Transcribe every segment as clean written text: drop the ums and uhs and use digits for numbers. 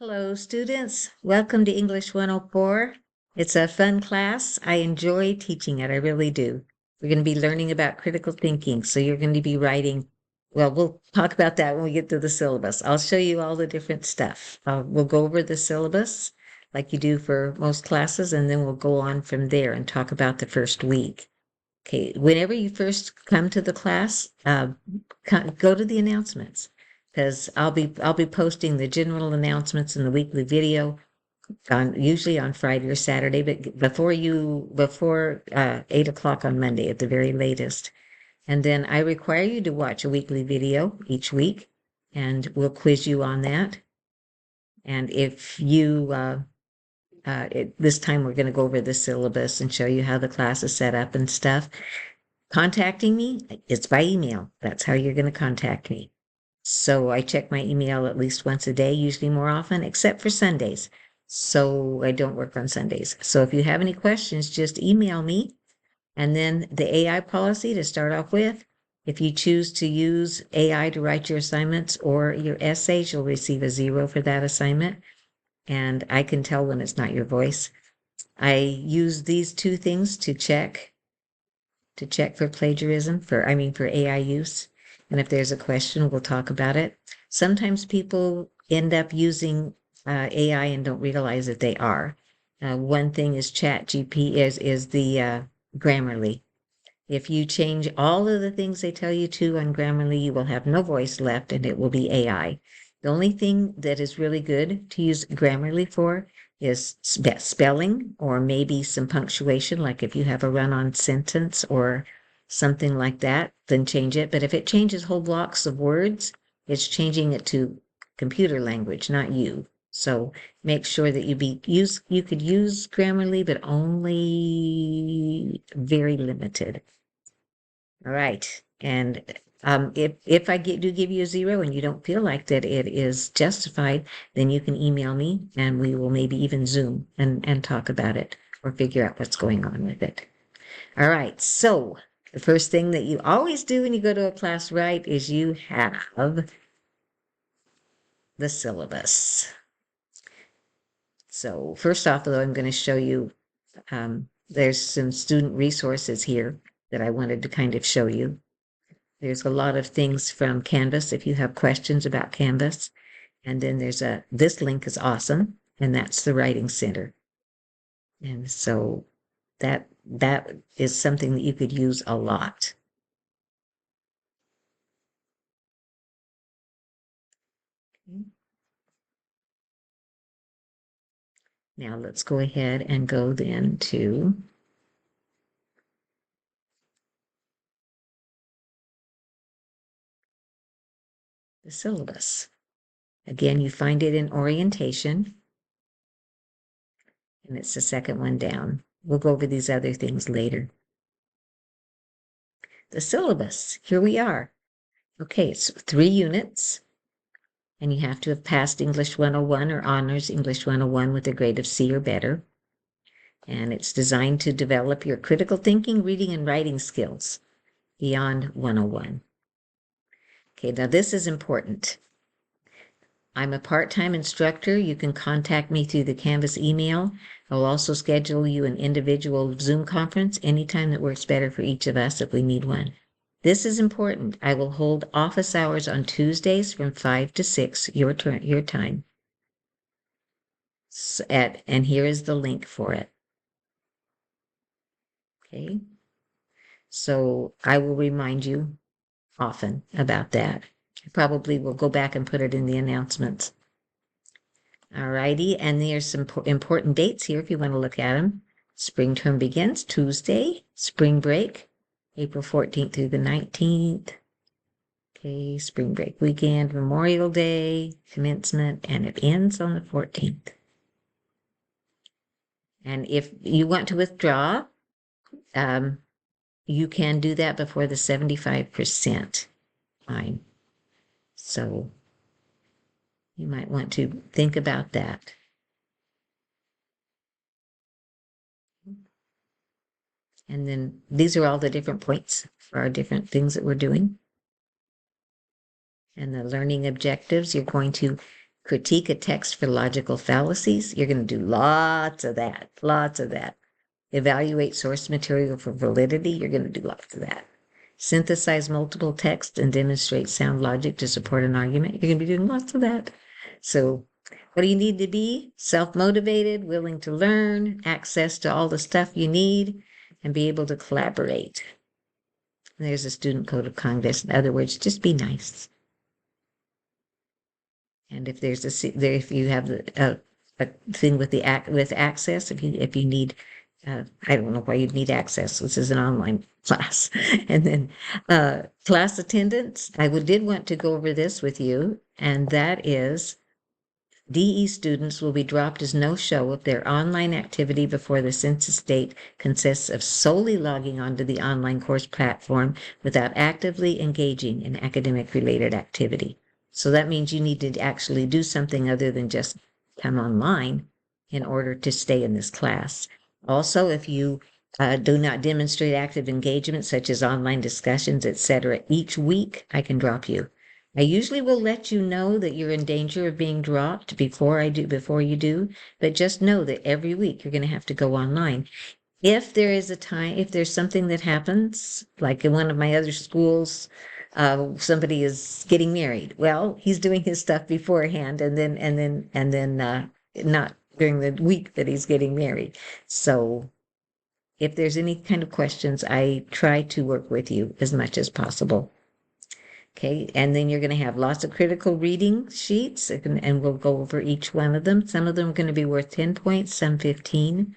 Hello, students. Welcome to English 104. It's a fun class. I enjoy teaching it. I really do. We're going to be learning about critical thinking. So you're going to be writing, well, we'll talk about that when we get to the syllabus. I'll show you all the different stuff. We'll go over the syllabus like you do for most classes, and then we'll go on from there and talk about the first week. Okay, whenever you first come to the class, go to the announcements because I'll be posting the general announcements in the weekly video usually on Friday or Saturday, but before 8 o'clock on Monday at the very latest. And then I require you to watch a weekly video each week, and we'll quiz you on that. And if you this time we're going to go over the syllabus and show you how the class is set up and stuff. Contacting me, it's by email. That's how you're going to contact me. So I check my email at least once a day, usually more often, except for Sundays. So I don't work on Sundays. So if you have any questions, just email me. And then the AI policy to start off with, if you choose to use AI to write your assignments or your essays, you'll receive a 0 for that assignment. And I can tell when it's not your voice. I use these two things to check for plagiarism, for AI use. And if there's a question, we'll talk about it. Sometimes people end up using AI and don't realize that they are. One thing is ChatGPT is the Grammarly. If you change all of the things they tell you to on Grammarly, you will have no voice left and it will be AI. The only thing that is really good to use Grammarly for is spelling or maybe some punctuation, like if you have a run-on sentence or something like that, then change it. But if it changes whole blocks of words, it's changing it to computer language, not you. So make sure that you could use Grammarly, but only very limited. All right. And if I do give you a 0 and you don't feel like that it is justified, then you can email me and we will maybe even Zoom and talk about it or figure out what's going on with it. All right. So the first thing that you always do when you go to a class, right, is you have the syllabus. So first off, though, I'm going to show you, there's some student resources here that I wanted to kind of show you. There's a lot of things from Canvas if you have questions about Canvas. And then this link is awesome, and that's the Writing Center. And so that is something that you could use a lot. Okay. Now let's go ahead and go then to the syllabus. Again, you find it in orientation, and it's the second one down. We'll go over these other things later. The syllabus, here we are. Okay, it's 3 units, and you have to have passed English 101 or Honors English 101 with a grade of C or better. And it's designed to develop your critical thinking, reading, and writing skills beyond 101. Okay, now this is important. I'm a part-time instructor. You can contact me through the Canvas email. I'll also schedule you an individual Zoom conference anytime that works better for each of us if we need one. This is important. I will hold office hours on Tuesdays from 5 to 6, your time. And here is the link for it. Okay. So I will remind you often about that. I probably will go back and put it in the announcements. All righty, and there's some important dates here if you want to look at them. Spring term begins Tuesday, spring break, April 14th through the 19th. Okay, spring break weekend, Memorial Day, commencement, and it ends on the 14th. And if you want to withdraw, you can do that before the 75% line. So you might want to think about that. And then these are all the different points for our different things that we're doing. And the learning objectives, you're going to Critique a text for logical fallacies. You're going to do lots of that, lots of that. Evaluate source material for validity. You're going to do lots of that. Synthesize multiple texts and demonstrate sound logic to support an argument. You're going to be doing lots of that. So what do you need to be? Self-motivated, willing to learn, access to all the stuff you need, and be able to collaborate. And there's a student code of conduct. In other words, just be nice. And if there's if you have a thing with access, if you need, I don't know why you'd need access. This is an online class. And then class attendance. I did want to go over this with you, and that is DE students will be dropped as no-show if their online activity before the census date consists of solely logging onto the online course platform without actively engaging in academic-related activity. So that means you need to actually do something other than just come online in order to stay in this class. Also, if you do not demonstrate active engagement, such as online discussions, etc., each week, I can drop you. I usually will let you know that you're in danger of being dropped before you do, but just know that every week you're going to have to go online. If there's something that happens, like in one of my other schools, somebody is getting married. Well, he's doing his stuff beforehand, and then not during the week that he's getting married. So if there's any kind of questions, I try to work with you as much as possible. Okay, and then you're going to have lots of critical reading sheets, and we'll go over each one of them. Some of them are going to be worth 10 points, some 15.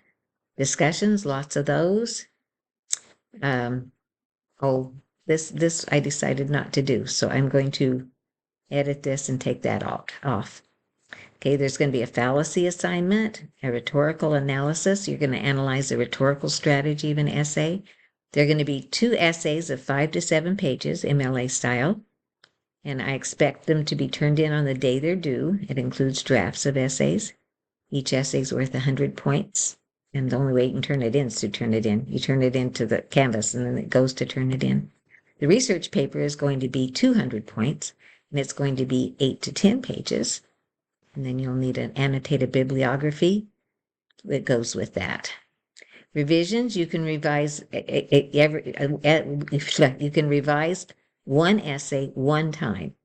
Discussions, lots of those. This I decided not to do, so I'm going to edit this and take that off. Okay, there's going to be a fallacy assignment, a rhetorical analysis. You're going to analyze the rhetorical strategy of an essay. There are going to be 2 essays of 5 to 7 pages, MLA style, and I expect them to be turned in on the day they're due. It includes drafts of essays. Each essay is worth 100 points, and the only way you can turn it in is to turn it in. You turn it into the Canvas, and then it goes to turn it in. The research paper is going to be 200 points, and it's going to be 8 to 10 pages. And then you'll need an annotated bibliography that goes with that. Revisions, you can revise one essay one time.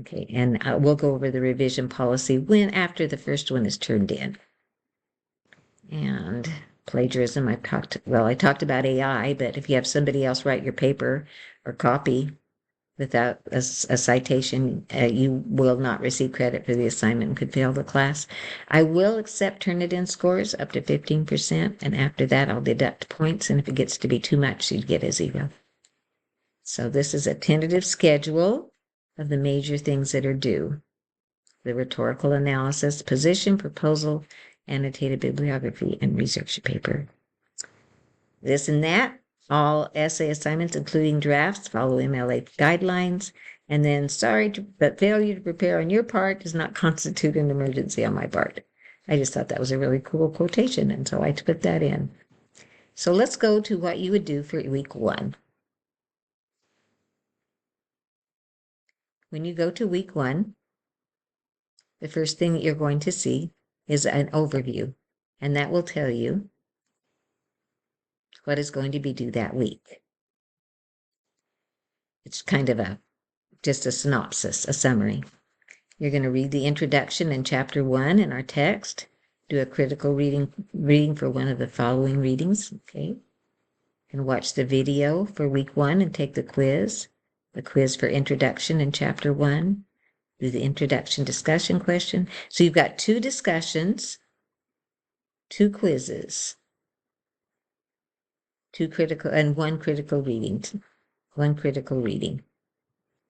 Okay, and we'll go over the revision policy after the first one is turned in. And plagiarism, I talked about AI, but if you have somebody else write your paper or copy without a citation, you will not receive credit for the assignment and could fail the class. I will accept Turnitin scores up to 15%, and after that I'll deduct points, and if it gets to be too much, you'd get a 0. So this is a tentative schedule of the major things that are due. The rhetorical analysis, position, proposal, annotated bibliography, and research paper. This and that. All essay assignments, including drafts, follow MLA guidelines. And then, but failure to prepare on your part does not constitute an emergency on my part. I just thought that was a really cool quotation, and so I put that in. So let's go to what you would do for week 1. When you go to week 1, the first thing that you're going to see is an overview, and that will tell you what is going to be due that week. It's kind of just a synopsis, a summary. You're going to read the introduction in chapter 1 in our text, do a critical reading for one of the following readings, okay? And watch the video for week 1 and take the quiz for introduction in chapter 1, do the introduction discussion question. So you've got 2 discussions, 2 quizzes, 2 critical, and 1 critical reading. 1 critical reading.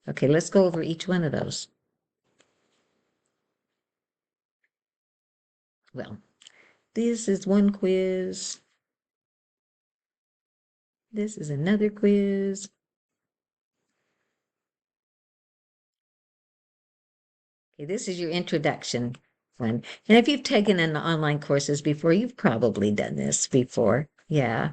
Okay, let's go over each one of those. Well, this is 1 quiz. This is another quiz. Okay, this is your introduction one. And if you've taken an online courses before, you've probably done this before. Yeah.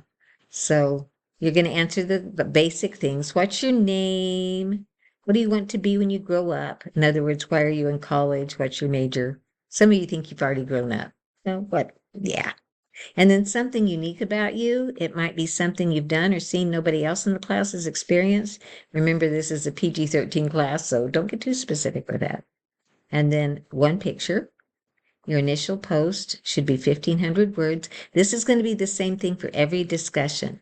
So you're going to answer the basic things. What's your name? What do you want to be when you grow up? In other words, why are you in college? What's your major? Some of you think you've already grown up. So what? Yeah. And then something unique about you. It might be something you've done or seen nobody else in the class has experienced. Remember, this is a PG-13 class, so don't get too specific with that. And then one picture. Your initial post should be 1,500 words. This is going to be the same thing for every discussion.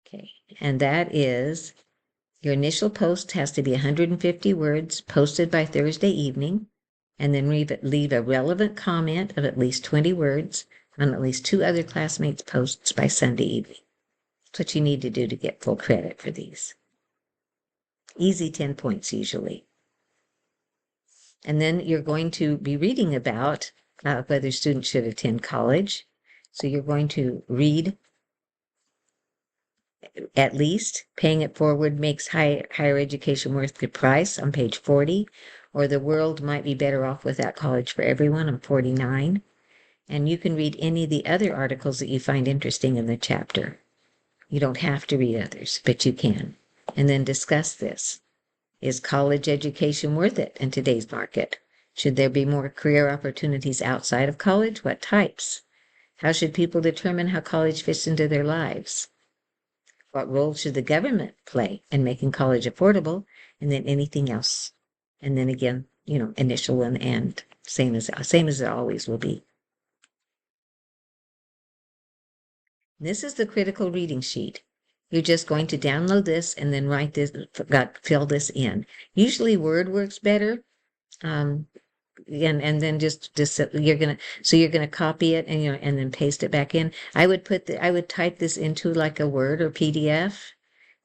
Okay, and that is your initial post has to be 150 words posted by Thursday evening, and then leave a relevant comment of at least 20 words on at least 2 other classmates' posts by Sunday evening. That's what you need to do to get full credit for these. Easy 10 points usually. And then you're going to be reading about whether students should attend college. So you're going to read at least Paying It Forward Makes Higher Education Worth the Price on page 40, or The World Might Be Better Off Without College for Everyone on 49. And you can read any of the other articles that you find interesting in the chapter. You don't have to read others, but you can. And then discuss this. Is college education worth it in today's market? Should there be more career opportunities outside of college? What types? How should people determine how college fits into their lives? What role should the government play in making college affordable? And then anything else. And then again, initial one and same as it always will be. This is the critical reading sheet. You're just going to download this and then fill this in. Usually Word works better. And then just you're gonna copy it and then paste it back in. I would type this into like a Word or PDF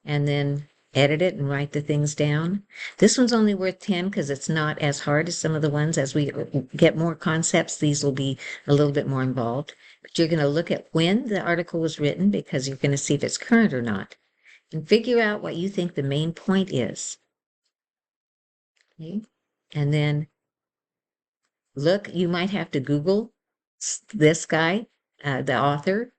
and then edit it and write the things down. This one's only worth 10 because it's not as hard as some of the ones. As we get more concepts, these will be a little bit more involved. But you're going to look at when the article was written because you're going to see if it's current or not. And figure out what you think the main point is. Okay? And then you might have to Google this guy, the author.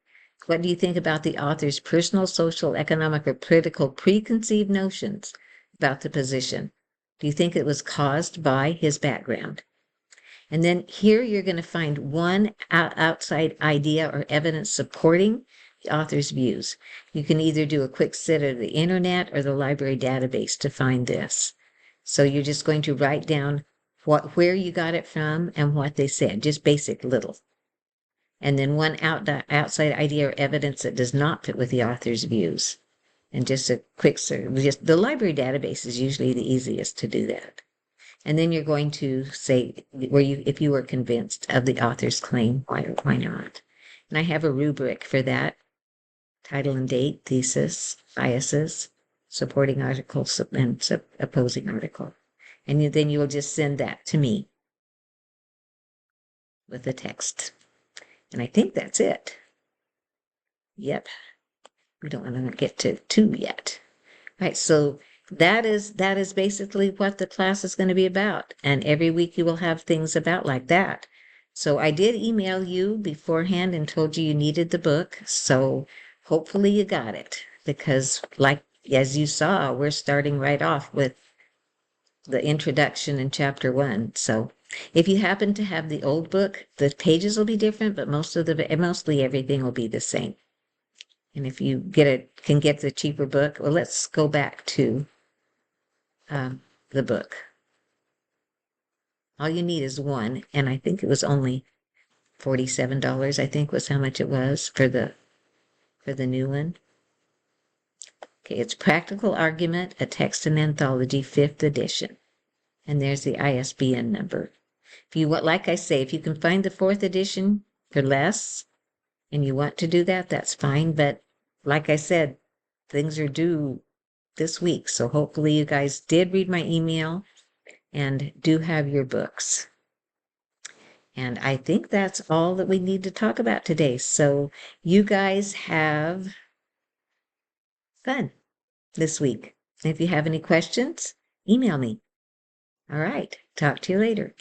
What do you think about the author's personal, social, economic, or political preconceived notions about the position? Do you think it was caused by his background? And then here you're going to find one outside idea or evidence supporting the author's views. You can either do a quick search of the internet or the library database to find this. So you're just going to write down where you got it from and what they said, just basic little. And then one outside idea or evidence that does not fit with the author's views. And just a quick search. The library database is usually the easiest to do that. And then you're going to say if you were convinced of the author's claim, why not? And I have a rubric for that. Title and date, thesis, biases, supporting articles, and opposing article. And then you will just send that to me with the text. And I think that's it. Yep. We don't want to get to 2 yet. All right, so that is basically what the class is going to be about. And every week you will have things about like that. So I did email you beforehand and told you needed the book. So hopefully you got it. Because as you saw, we're starting right off with the introduction in chapter 1. So if you happen to have the old book, the pages will be different, but mostly everything will be the same. And if you can get the cheaper book, well, let's go back to the book. All you need is one, and I think it was only $47, I think was how much it was for the new one. Okay, it's Practical Argument, a Text and Anthology, 5th edition. And there's the ISBN number. If you want, like I say, if you can find the 4th edition for less, and you want to do that, that's fine. But like I said, things are due this week. So hopefully you guys did read my email and do have your books. And I think that's all that we need to talk about today. So you guys have fun this week. If you have any questions, email me. All right. Talk to you later.